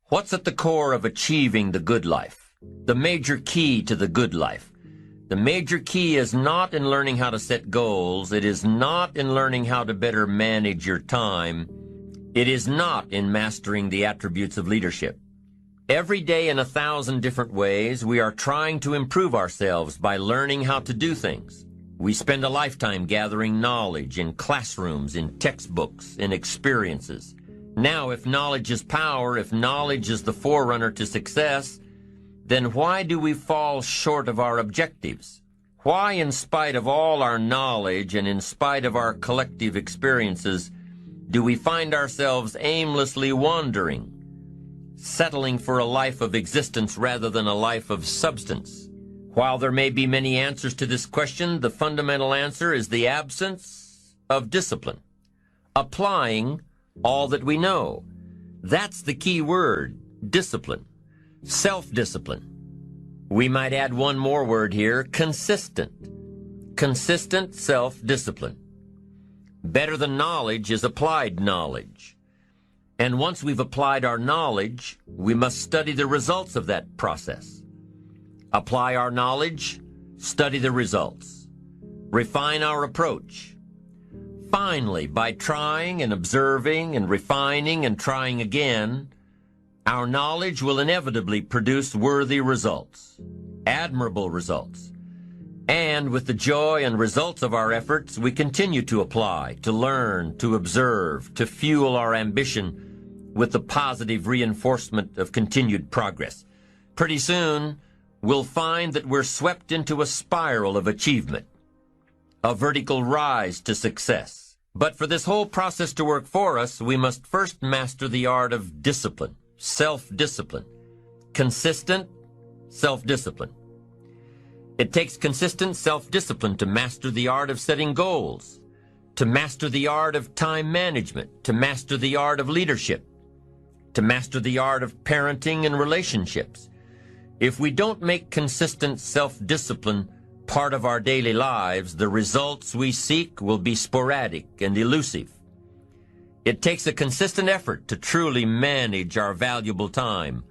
What's at the core of achieving the good life? The major key to the good life. The major key is not in learning how to set goals. It is not in learning how to better manage your time. It is not in mastering the attributes of leadership. Every day in 1,000 different ways, we are trying to improve ourselves by learning how to do things. We spend a lifetime gathering knowledge in classrooms, in textbooks, in experiences. Now, if knowledge is power, if knowledge is the forerunner to success, then why do we fall short of our objectives? Why, in spite of all our knowledge and in spite of our collective experiences, do we find ourselves aimlessly wandering, settling for a life of existence rather than a life of substance? While there may be many answers to this question, the fundamental answer is the absence of discipline. Applying all that we know. That's the key word, discipline. Self-discipline. We might add one more word here, consistent. Consistent self-discipline. Better than knowledge is applied knowledge. And once we've applied our knowledge, we must study the results of that process. Apply our knowledge, study the results. Refine our approach. Finally, by trying and observing and refining and trying again, our knowledge will inevitably produce worthy results, admirable results. And with the joy and results of our efforts, we continue to apply, to learn, to observe, to fuel our ambition with the positive reinforcement of continued progress. Pretty soon, we'll find that we're swept into a spiral of achievement, a vertical rise to success. But for this whole process to work for us, we must first master the art of discipline, self-discipline, consistent self-discipline. It takes consistent self-discipline to master the art of setting goals, to master the art of time management, to master the art of leadership, to master the art of parenting and relationships. If we don't make consistent self-discipline part of our daily lives, the results we seek will be sporadic and elusive. It takes a consistent effort to truly manage our valuable time,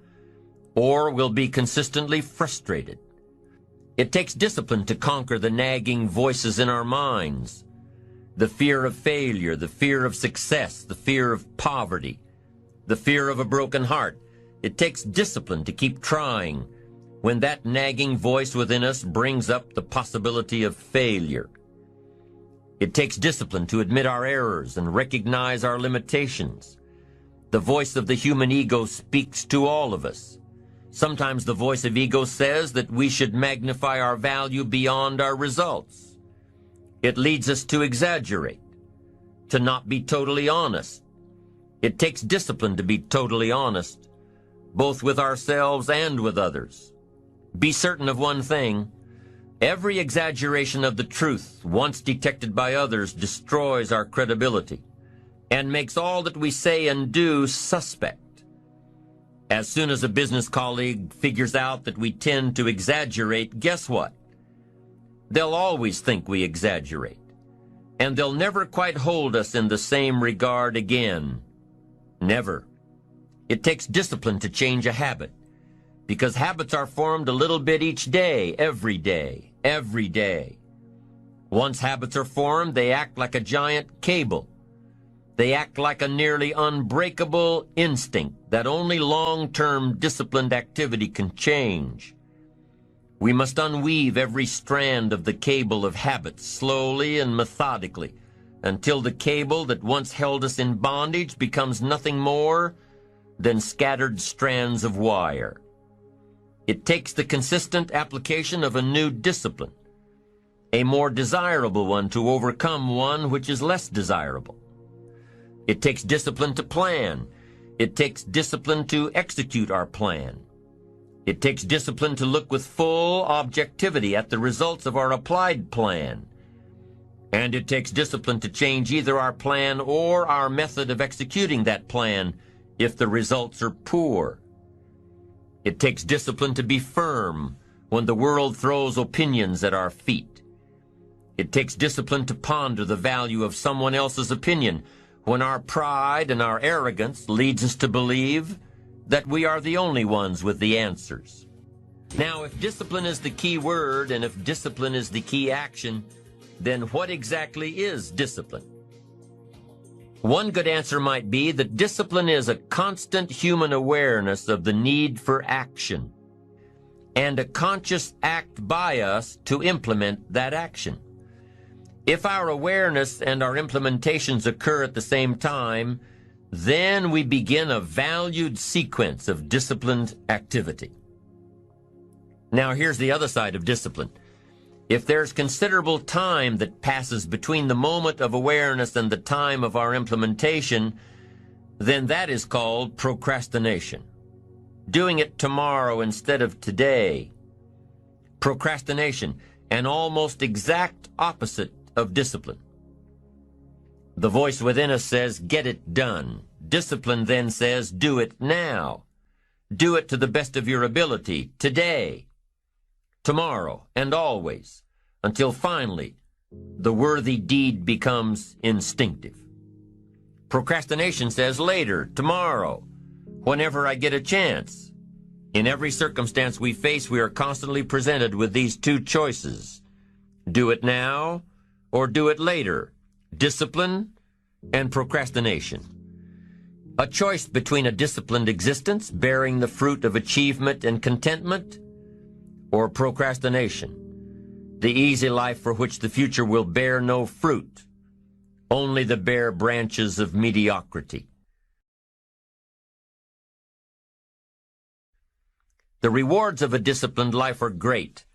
or we'll be consistently frustrated. It takes discipline to conquer the nagging voices in our minds, the fear of failure, the fear of success, the fear of poverty, the fear of a broken heart. It takes discipline to keep trying when that nagging voice within us brings up the possibility of failure. It takes discipline to admit our errors and recognize our limitations. The voice of the human ego speaks to all of us. Sometimes the voice of ego says that we should magnify our value beyond our results. It leads us to exaggerate, to not be totally honest. It takes discipline to be totally honest, both with ourselves and with others. Be certain of one thing: every exaggeration of the truth, once detected by others, destroys our credibility and makes all that we say and do suspect. As soon as a business colleague figures out that we tend to exaggerate, guess what? They'll always think we exaggerate, and they'll never quite hold us in the same regard again. Never. It takes discipline to change a habit, because habits are formed a little bit each day, every day, every day. Once habits are formed, they act like a giant cable. They act like a nearly unbreakable instinct that only long-term disciplined activity can change. We must unweave every strand of the cable of habits slowly and methodically until the cable that once held us in bondage becomes nothing more than scattered strands of wire. It takes the consistent application of a new discipline, a more desirable one, to overcome one which is less desirable. It takes discipline to plan. It takes discipline to execute our plan. It takes discipline to look with full objectivity at the results of our applied plan. And it takes discipline to change either our plan or our method of executing that plan if the results are poor. It takes discipline to be firm when the world throws opinions at our feet. It takes discipline to ponder the value of someone else's opinion when our pride and our arrogance leads us to believe that we are the only ones with the answers. Now, if discipline is the key word, and if discipline is the key action, then what exactly is discipline? One good answer might be that discipline is a constant human awareness of the need for action, and a conscious act by us to implement that action. If our awareness and our implementations occur at the same time, then we begin a valued sequence of disciplined activity. Now, here's the other side of discipline. If there's considerable time that passes between the moment of awareness and the time of our implementation, then that is called procrastination. Doing it tomorrow instead of today. Procrastination, an almost exact opposite of discipline. The voice within us says, get it done. Discipline then says, do it now. Do it to the best of your ability, today, tomorrow, and always, until finally the worthy deed becomes instinctive. Procrastination says later, tomorrow, whenever I get a chance. In every circumstance we face, we are constantly presented with these two choices. Do it now or do it later. Discipline and procrastination. A choice between a disciplined existence, bearing the fruit of achievement and contentment, or procrastination, the easy life for which the future will bear no fruit, only the bare branches of mediocrity. The rewards of a disciplined life are great,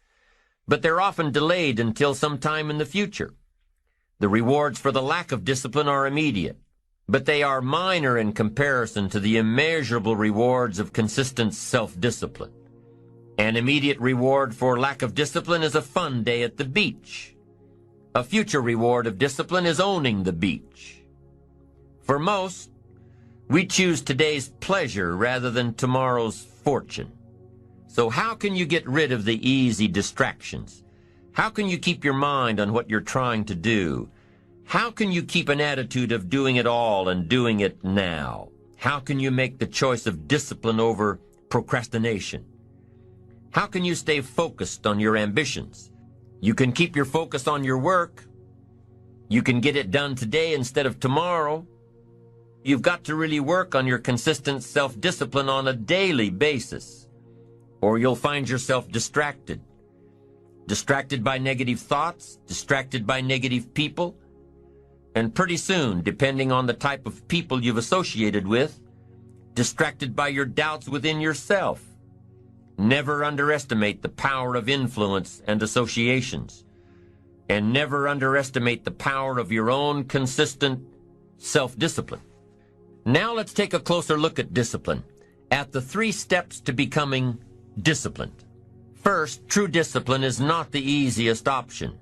but they're often delayed until some time in the future. The rewards for the lack of discipline are immediate, but they are minor in comparison to the immeasurable rewards of consistent self-discipline. An immediate reward for lack of discipline is a fun day at the beach. A future reward of discipline is owning the beach. For most, we choose today's pleasure rather than tomorrow's fortune. So how can you get rid of the easy distractions? How can you keep your mind on what you're trying to do? How can you keep an attitude of doing it all and doing it now? How can you make the choice of discipline over procrastination? How can you stay focused on your ambitions? You can keep your focus on your work. You can get it done today instead of tomorrow. You've got to really work on your consistent self-discipline on a daily basis, or you'll find yourself distracted. Distracted by negative thoughts, distracted by negative people, and pretty soon, depending on the type of people you've associated with, distracted by your doubts within yourself. Never underestimate the power of influence and associations, and never underestimate the power of your own consistent self-discipline. Now let's take a closer look at discipline, at the 3 steps to becoming disciplined. First, true discipline is not the easiest option.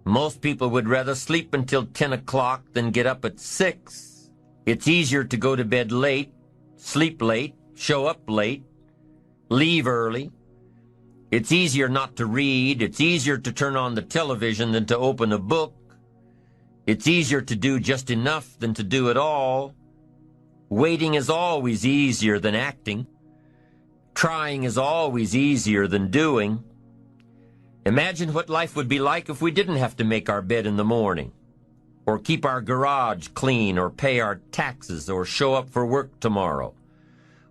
Most people would rather sleep until 10 o'clock than get up at 6. It's easier to go to bed late, sleep late, show up late, leave early. It's easier not to read. It's easier to turn on the television than to open a book. It's easier to do just enough than to do it all. Waiting is always easier than acting. Trying is always easier than doing. Imagine what life would be like if we didn't have to make our bed in the morning, or keep our garage clean, or pay our taxes, or show up for work tomorrow.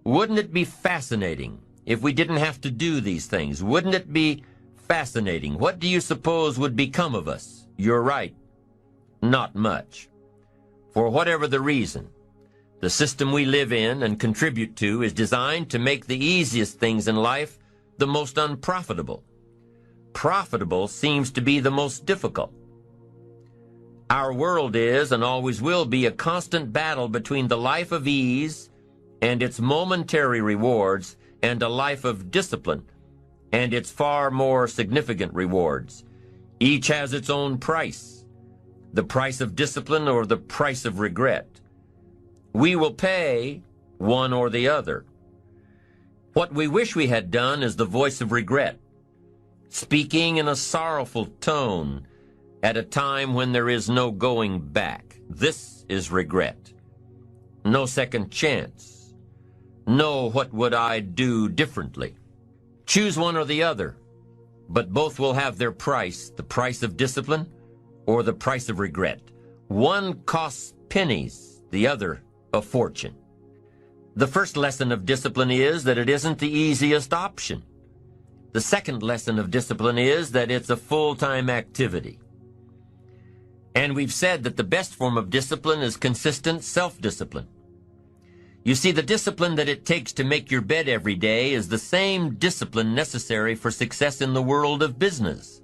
Wouldn't it be fascinating if we didn't have to do these things? Wouldn't it be fascinating? What do you suppose would become of us? You're right. Not much. For whatever the reason, the system we live in and contribute to is designed to make the easiest things in life the most unprofitable. Profitable seems to be the most difficult. Our world is and always will be a constant battle between the life of ease and its momentary rewards and a life of discipline and its far more significant rewards. Each has its own price, the price of discipline or the price of regret. We will pay one or the other. What we wish we had done is the voice of regret, speaking in a sorrowful tone at a time when there is no going back. This is regret. No second chance. No, what would I do differently? Choose one or the other, but both will have their price, the price of discipline or the price of regret. One costs pennies, the other a fortune. The first lesson of discipline is that it isn't the easiest option. The second lesson of discipline is that it's a full-time activity. And we've said that the best form of discipline is consistent self-discipline. You see, the discipline that it takes to make your bed every day is the same discipline necessary for success in the world of business.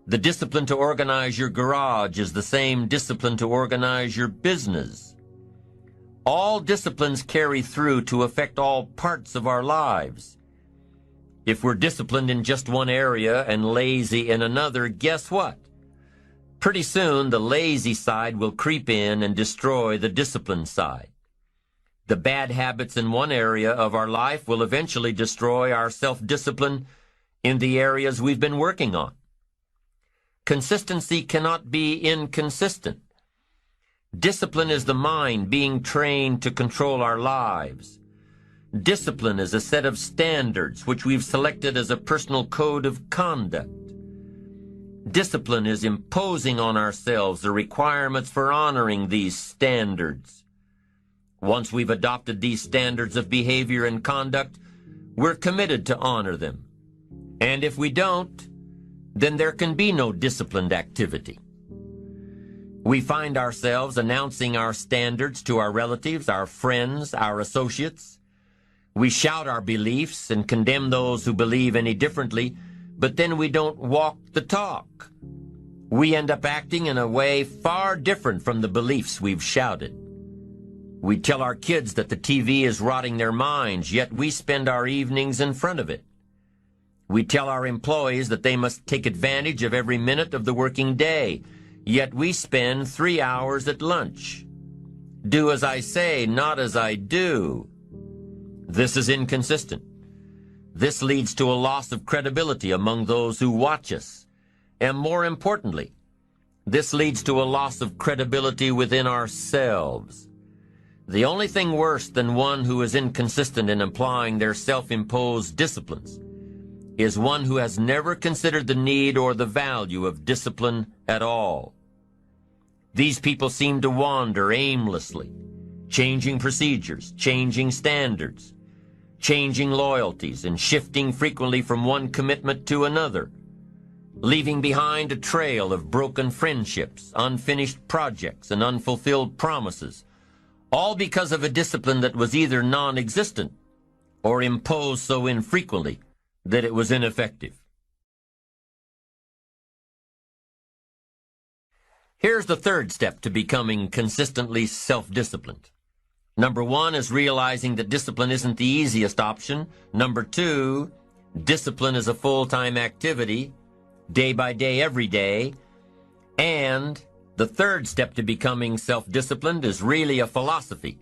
The discipline to organize your garage is the same discipline to organize your business. All disciplines carry through to affect all parts of our lives. If we're disciplined in just one area and lazy in another, guess what? Pretty soon, the lazy side will creep in and destroy the disciplined side. The bad habits in one area of our life will eventually destroy our self-discipline in the areas we've been working on. Consistency cannot be inconsistent. Discipline is the mind being trained to control our lives. Discipline is a set of standards which we've selected as a personal code of conduct. Discipline is imposing on ourselves the requirements for honoring these standards. Once we've adopted these standards of behavior and conduct, we're committed to honor them. And if we don't, then there can be no disciplined activity. We find ourselves announcing our standards to our relatives, our friends, our associates. We shout our beliefs and condemn those who believe any differently, but then we don't walk the talk. We end up acting in a way far different from the beliefs we've shouted. We tell our kids that the TV is rotting their minds, yet we spend our evenings in front of it. We tell our employees that they must take advantage of every minute of the working day, yet we spend 3 hours at lunch. Do as I say, not as I do. This is inconsistent. This leads to a loss of credibility among those who watch us. And more importantly, this leads to a loss of credibility within ourselves. The only thing worse than one who is inconsistent in applying their self-imposed disciplines is one who has never considered the need or the value of discipline at all. These people seem to wander aimlessly, changing procedures, changing standards, changing loyalties, and shifting frequently from one commitment to another, leaving behind a trail of broken friendships, unfinished projects, and unfulfilled promises, all because of a discipline that was either non-existent or imposed so infrequently that it was ineffective. Here's the third step to becoming consistently self-disciplined. Number 1 is realizing that discipline isn't the easiest option. Number 2, discipline is a full-time activity, day by day, every day. And the third step to becoming self-disciplined is really a philosophy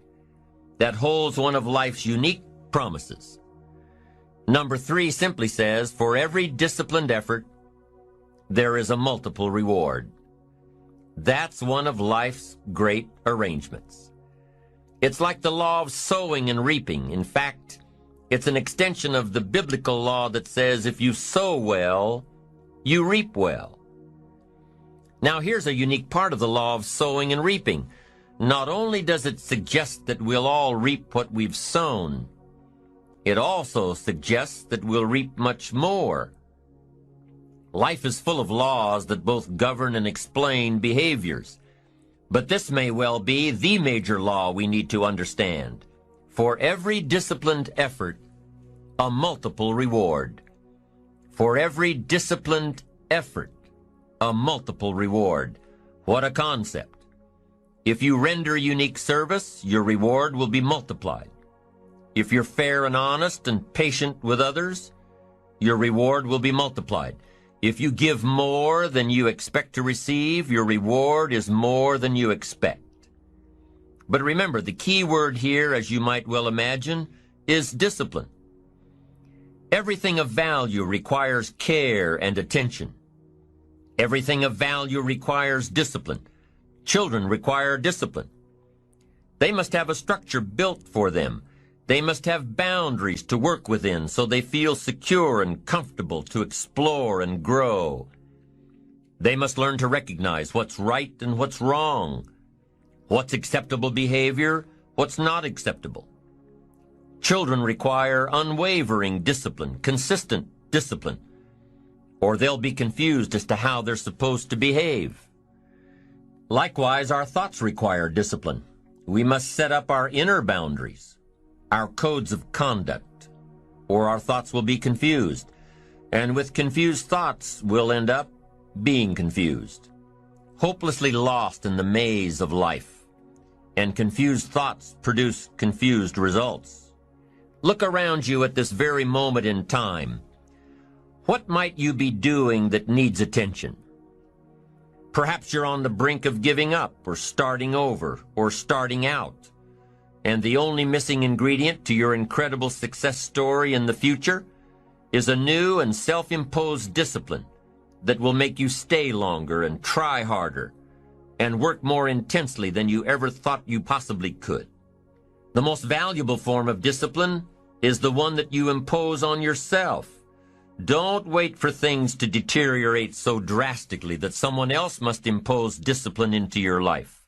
that holds one of life's unique promises. Number 3 simply says, for every disciplined effort, there is a multiple reward. That's one of life's great arrangements. It's like the law of sowing and reaping. In fact, it's an extension of the biblical law that says if you sow well, you reap well. Now here's a unique part of the law of sowing and reaping. Not only does it suggest that we'll all reap what we've sown, it also suggests that we'll reap much more. Life is full of laws that both govern and explain behaviors. But this may well be the major law we need to understand. For every disciplined effort, a multiple reward. For every disciplined effort, a multiple reward. What a concept. If you render unique service, your reward will be multiplied. If you're fair and honest and patient with others, your reward will be multiplied. If you give more than you expect to receive, your reward is more than you expect. But remember, the key word here, as you might well imagine, is discipline. Everything of value requires care and attention. Everything of value requires discipline. Children require discipline. They must have a structure built for them. They must have boundaries to work within so they feel secure and comfortable to explore and grow. They must learn to recognize what's right and what's wrong, what's acceptable behavior, what's not acceptable. Children require unwavering discipline, consistent discipline, or they'll be confused as to how they're supposed to behave. Likewise, our thoughts require discipline. We must set up our inner boundaries, our codes of conduct, or our thoughts will be confused. And with confused thoughts, we'll end up being confused, hopelessly lost in the maze of life. And confused thoughts produce confused results. Look around you at this very moment in time. What might you be doing that needs attention? Perhaps you're on the brink of giving up, or starting over, or starting out. And the only missing ingredient to your incredible success story in the future is a new and self-imposed discipline that will make you stay longer and try harder and work more intensely than you ever thought you possibly could. The most valuable form of discipline is the one that you impose on yourself. Don't wait for things to deteriorate so drastically that someone else must impose discipline into your life.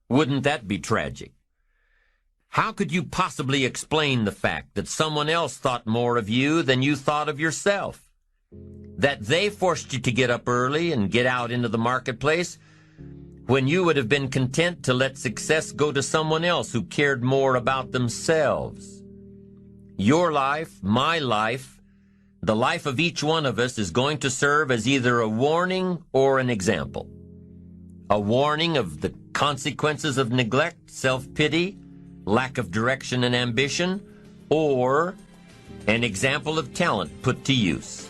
Wouldn't that be tragic? How could you possibly explain the fact that someone else thought more of you than you thought of yourself? That they forced you to get up early and get out into the marketplace when you would have been content to let success go to someone else who cared more about themselves. Your life, my life, the life of each one of us is going to serve as either a warning or an example. A warning of the consequences of neglect, self-pity, lack of direction and ambition, or an example of talent put to use.